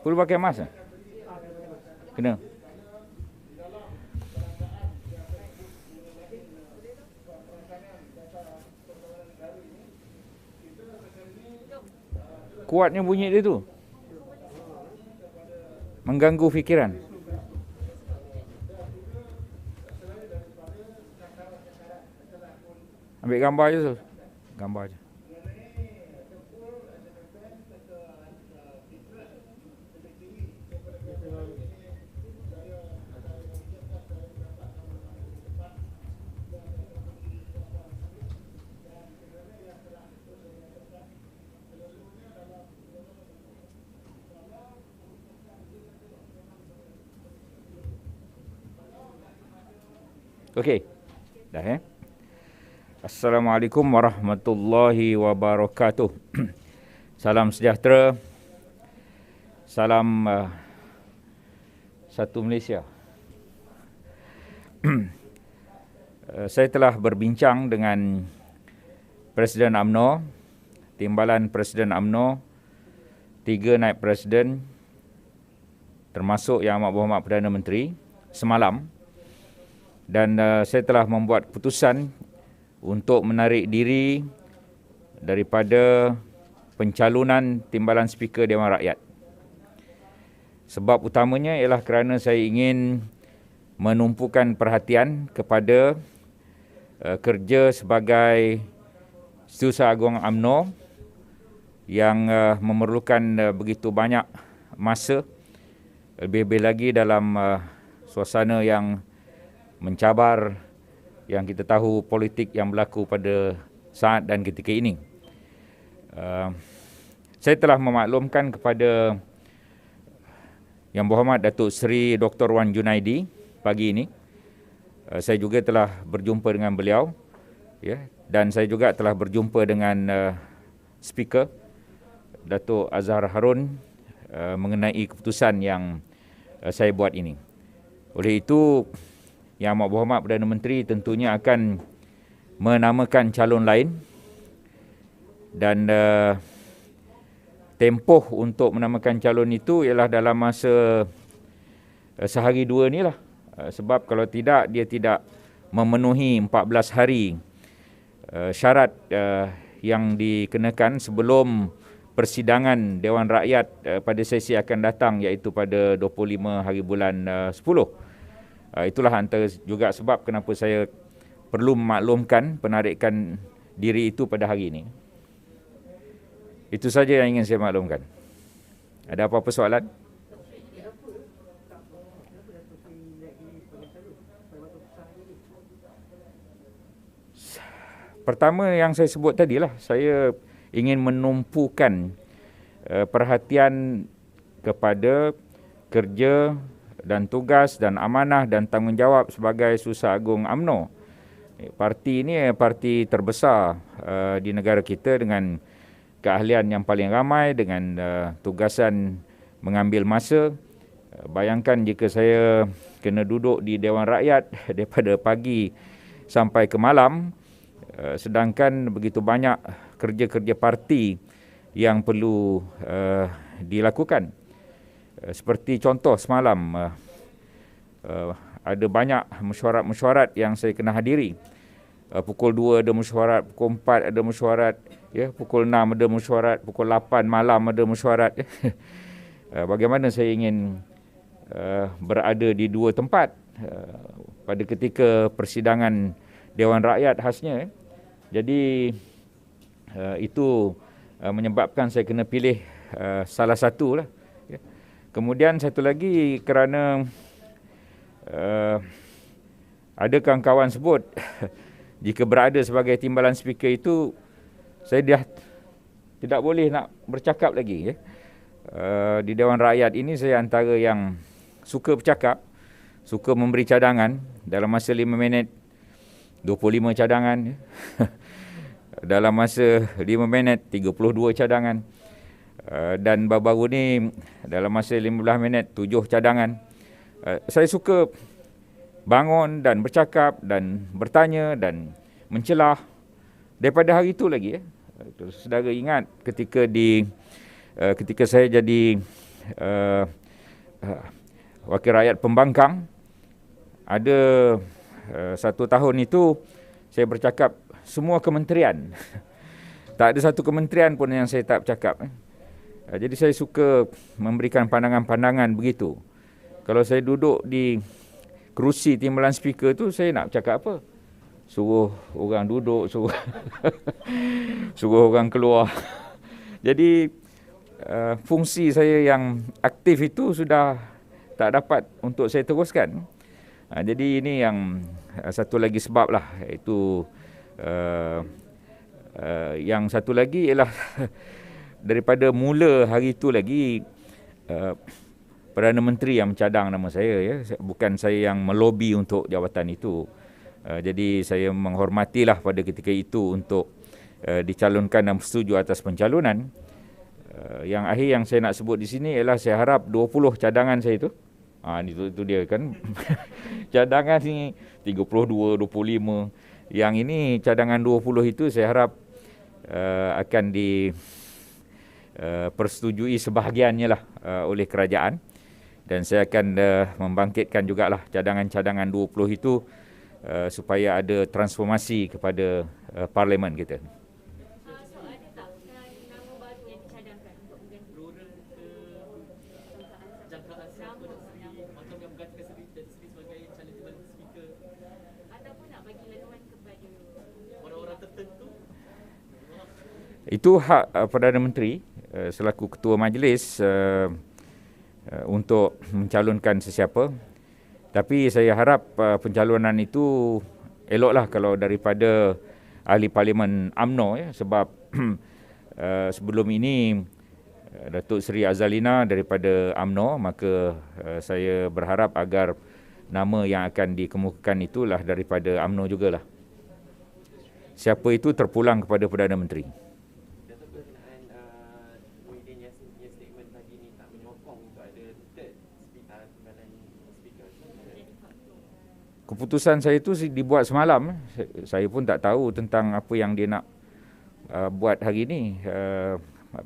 Perlu pakai mask? Kena. Kuatnya bunyi dia tu. Mengganggu fikiran. Ambil gambar je tu. Gambar je. Okey. Dah Assalamualaikum warahmatullahi wabarakatuh. Salam sejahtera. Salam satu Malaysia. Saya telah berbincang dengan Presiden UMNO, Timbalan Presiden UMNO, 3 naib presiden termasuk Yang Amat Berhormat Perdana Menteri semalam, dan saya telah membuat keputusan untuk menarik diri daripada pencalonan Timbalan Speaker Dewan Rakyat. Sebab utamanya ialah kerana saya ingin menumpukan perhatian kepada kerja sebagai Setiausaha Agung UMNO yang memerlukan begitu banyak masa, lebih-lebih lagi dalam suasana yang mencabar yang kita tahu politik yang berlaku pada saat dan ketika ini. Saya telah memaklumkan kepada Yang Berhormat Datuk Seri Dr. Wan Junaidi pagi ini. Saya juga telah berjumpa dengan beliau, dan saya juga telah berjumpa dengan Speaker Datuk Azhar Harun mengenai keputusan yang saya buat ini. Oleh itu, Yang Amat Berhormat Perdana Menteri tentunya akan menamakan calon lain, dan tempoh untuk menamakan calon itu ialah dalam masa sehari dua ni lah. Sebab kalau tidak, dia tidak memenuhi 14 hari syarat yang dikenakan sebelum persidangan Dewan Rakyat pada sesi akan datang, iaitu pada 25 hari bulan 10. Itulah antara juga sebab kenapa saya perlu memaklumkan penarikan diri itu pada hari ini. Itu saja yang ingin saya maklumkan. Ada apa-apa soalan? Pertama yang saya sebut tadilah, saya ingin menumpukan perhatian kepada kerja dan tugas dan amanah dan tanggungjawab sebagai Setiausaha Agung UMNO. Parti ini parti terbesar di negara kita dengan keahlian yang paling ramai, dengan tugasan mengambil masa. Bayangkan jika saya kena duduk di Dewan Rakyat daripada pagi sampai ke malam, sedangkan begitu banyak kerja-kerja parti yang perlu dilakukan. Seperti contoh semalam, ada banyak mesyuarat-mesyuarat yang saya kena hadiri. Pukul 2 ada mesyuarat, pukul 4 ada mesyuarat, pukul 6 ada mesyuarat, pukul 8 malam ada mesyuarat. Bagaimana saya ingin berada di dua tempat pada ketika persidangan Dewan Rakyat khasnya. Jadi itu menyebabkan saya kena pilih salah satu lah. Kemudian satu lagi, kerana ada kawan-kawan sebut jika berada sebagai timbalan speaker itu, saya dah tidak boleh nak bercakap lagi. Di Dewan Rakyat ini saya antara yang suka bercakap, suka memberi cadangan. Dalam masa 5 minit 25 cadangan. Dalam masa 5 minit 32 cadangan. Dan baru-baru ni dalam masa 15 minit 7 cadangan. Saya suka bangun dan bercakap dan bertanya dan mencelah daripada hari itu lagi. Saudara ingat ketika saya jadi wakil rakyat pembangkang, ada 1 tahun itu saya bercakap semua kementerian. Tak ada satu kementerian pun yang saya tak bercakap. Jadi saya suka memberikan pandangan-pandangan begitu. Kalau saya duduk di kerusi timbalan speaker tu, saya nak bercakap apa? Suruh orang duduk, suruh orang keluar. Jadi fungsi saya yang aktif itu sudah tak dapat untuk saya teruskan. Jadi ini yang satu lagi sebab lah, iaitu yang satu lagi ialah daripada mula hari itu lagi Perdana Menteri yang mencadang nama saya, ya, bukan saya yang melobi untuk jawatan itu. Jadi saya menghormatilah pada ketika itu untuk dicalonkan dan bersetuju atas pencalonan. Yang akhir yang saya nak sebut di sini ialah saya harap 20 cadangan saya itu. Itu dia kan. Cadangan ni 32, 25. Yang ini cadangan 20 itu saya harap akan persetujui sebahagiannya lah oleh kerajaan. Dan saya akan membangkitkan jugalah cadangan-cadangan 20 itu supaya ada transformasi kepada parlimen kita. Itu hak Perdana Menteri selaku Ketua Majlis untuk mencalonkan sesiapa. Tapi saya harap pencalonan itu eloklah kalau daripada ahli Parlimen UMNO, ya, sebab sebelum ini Datuk Seri Azalina daripada UMNO, maka saya berharap agar nama yang akan dikemukakan itulah daripada UMNO jugalah. Siapa itu terpulang kepada Perdana Menteri. Keputusan saya itu dibuat semalam. Saya pun tak tahu tentang apa yang dia nak buat hari ini,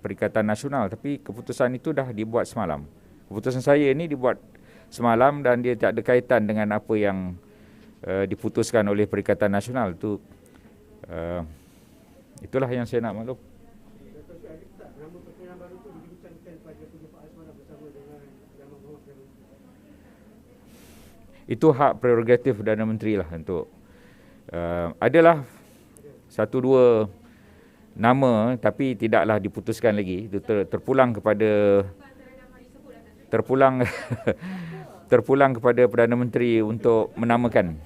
Perikatan Nasional. Tapi keputusan itu dah dibuat semalam. Keputusan saya ini dibuat semalam dan dia tak ada kaitan dengan apa yang diputuskan oleh Perikatan Nasional. Itulah yang saya nak maklum. Itu hak prerogatif Perdana Menteri lah untuk adalah 1-2 nama tapi tidaklah diputuskan lagi. Itu terpulang kepada terpulang kepada Perdana Menteri untuk menamakan.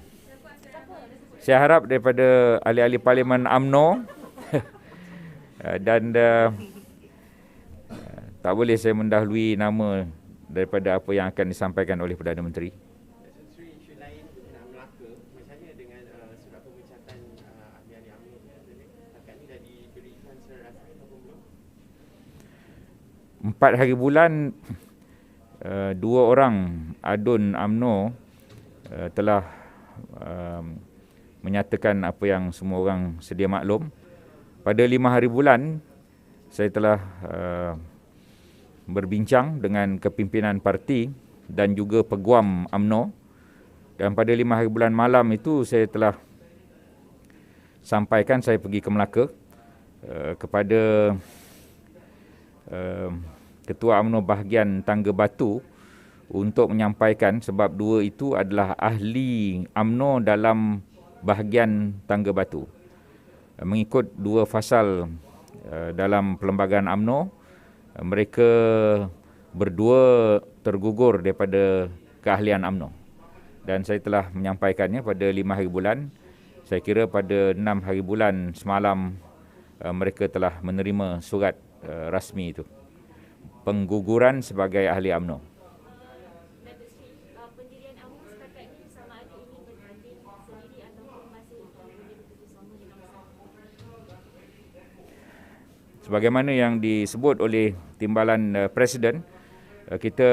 Saya harap daripada ahli-ahli Parlimen UMNO dan tak boleh saya mendahului nama daripada apa yang akan disampaikan oleh Perdana Menteri. Empat hari bulan, 2 orang adun UMNO telah menyatakan apa yang semua orang sedia maklum. Pada 5 hari bulan, saya telah berbincang dengan kepimpinan parti dan juga peguam UMNO. Dan pada 5 hari bulan malam itu saya telah sampaikan, saya pergi ke Melaka kepada Ketua UMNO bahagian Tangga Batu untuk menyampaikan, sebab 2 itu adalah ahli UMNO dalam bahagian Tangga Batu. Mengikut 2 fasal dalam Perlembagaan UMNO, mereka berdua tergugur daripada keahlian UMNO. Dan saya telah menyampaikannya pada 5 hari bulan. Saya kira pada 6 hari bulan semalam mereka telah menerima surat rasmi itu, pengguguran sebagai ahli UMNO. Pendirian UMNO setakat ini sama ada ini berdiri sendiri ataupun masih bersama dengan sebagaimana yang disebut oleh timbalan Presiden, kita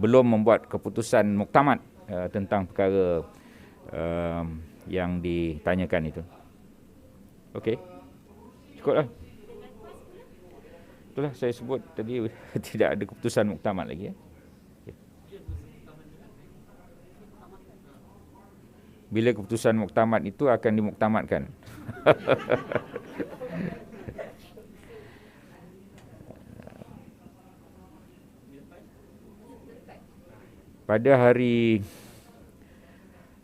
belum membuat keputusan muktamad tentang perkara yang ditanyakan itu. Okey, cukuplah. itulah saya sebut tadi tidak ada keputusan muktamad lagi. Bila keputusan muktamad itu akan dimuktamadkan. Pada hari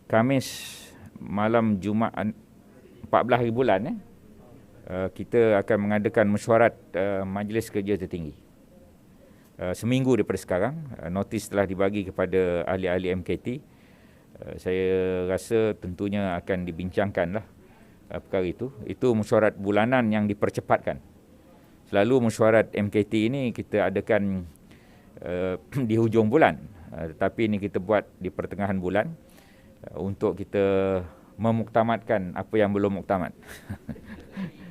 Khamis malam Jumaat 14 hari bulan kita akan mengadakan mesyuarat Majlis Kerja Tertinggi. Seminggu daripada sekarang, notis telah dibagi kepada ahli-ahli MKT. Saya rasa tentunya akan dibincangkanlah perkara itu. Itu mesyuarat bulanan yang dipercepatkan. Selalu mesyuarat MKT ini kita adakan di hujung bulan, tetapi ini kita buat di pertengahan bulan untuk kita memuktamadkan apa yang belum muktamad.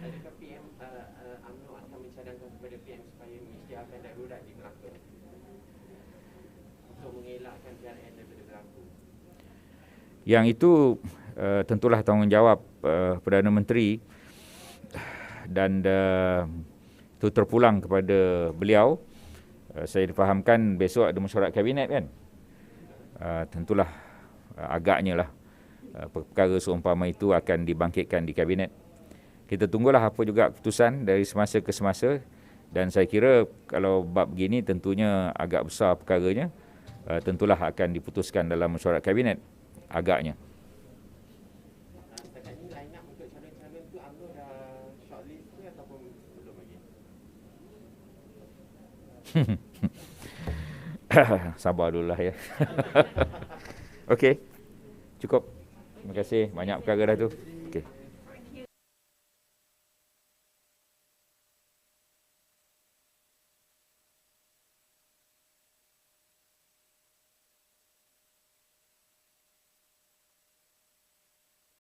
Adakah PM UMNO akan mencadangkan kepada PM supaya mengisytiharkan darurat di Melaka untuk mengelakkan PRN daripada berlaku? Yang itu tentulah tanggungjawab Perdana Menteri dan itu terpulang kepada beliau. Saya difahamkan besok ada mesyuarat kabinet kan. Tentulah agaknya lah perkara seumpama itu akan dibangkitkan di kabinet. Kita tunggulah apa juga keputusan dari semasa ke semasa, dan saya kira kalau bab begini tentunya agak besar perkaranya, tentulah akan diputuskan dalam mesyuarat kabinet agaknya. Setakat ini line up untuk calon-calon tu UMNO dah shortlist ke ataupun belum lagi? Sabar dulu lah ya. Okey, cukup. Terima kasih, banyak perkara dah tu.